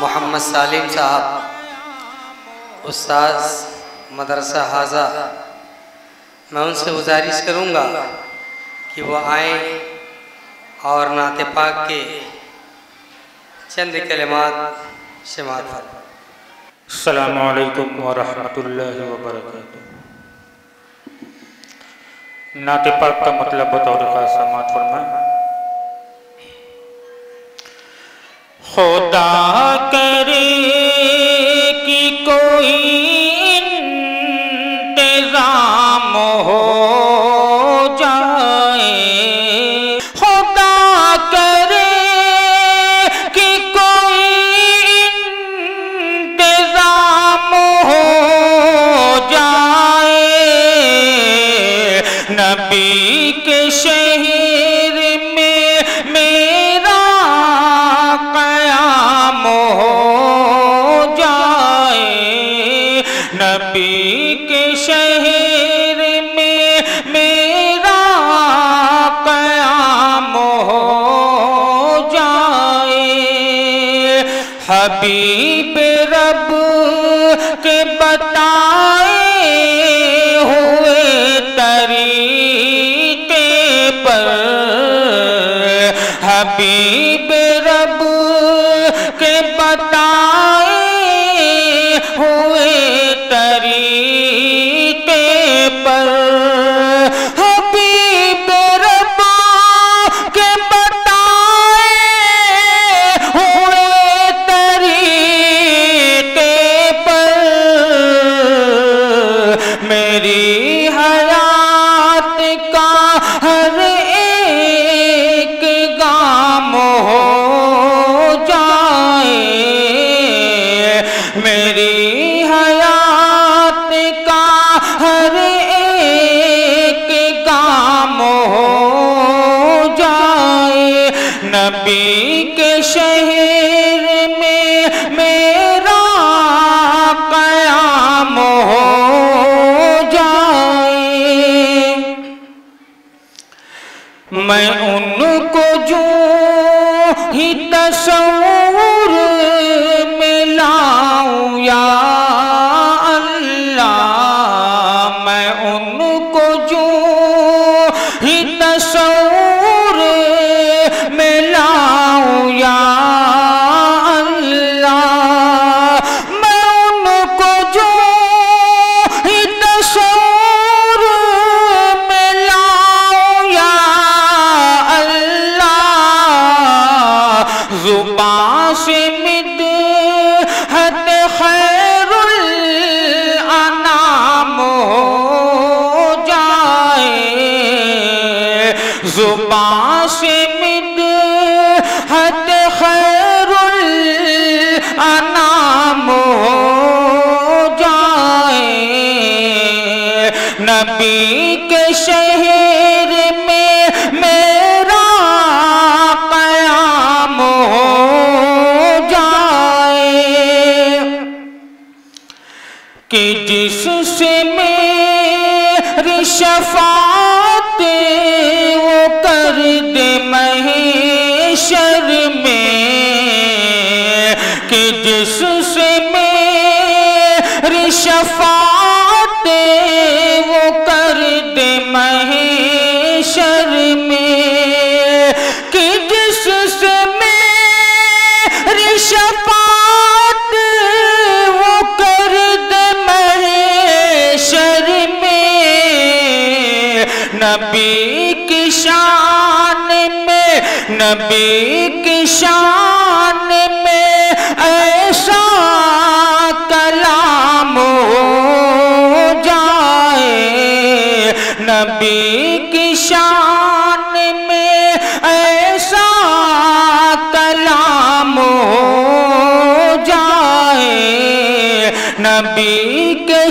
محمد سالم صاحب استاذ مدرسہ حاضہ، میں ان سے گزارش کروں گا کہ وہ آئیں اور نعت پاک کے چند کلمات سماعت فرمائیں۔ السلام علیکم ورحمۃ اللہ وبرکاتہ۔ نعت پاک کا مطلب بطور خاص سماعت فرمائیں۔ خدا کرے کہ کوئی انتظام ہو جائے، خدا کرے کہ کوئی انتظام ہو جائے، نبی کے شہر میں میرا قیام ہو جائے، نبی کے شہر میں میرا قیام ہو جائے، حبیب رب کے بتائے ہوئے طریقے پر، حبیب رب کے بتائے ہوئے طریقے پر، حبیب رب کے بتائے ہوئے طریقے پر، میری حیات کا ہر ایک گام ہو جائے، میری حیات کا ہر ایک گام ہو جائے، نبی کے شہر میں میرا قیام ہو جائے، میں ان کو جو ہی تصور میں لاؤں یا اللہ، میں ان کو جو ہی تصور میں لاؤں یا اللہ، میں ان کو جو ہی تصور میں لاؤں یا اللہ، زبان سے مدحت خیر الانام ہو جائے، زبان سے مدحت خیر الانام ہو جائے، نبی کے شہر میں میرا قیام ہو جائے، کہ جس سے میری شفاعت وہ کر دے محشر میں، کہ جس سے میری شفاعت وہ کر دے محشر میں، کہ جس سے میری شفاعت وہ کر دے محشر میں، نبی کی شان میں، نبی کی شان میں ایسا کلام ہو جائے، نبی کی شان میں ایسا کلام ہو جائے، نبی کے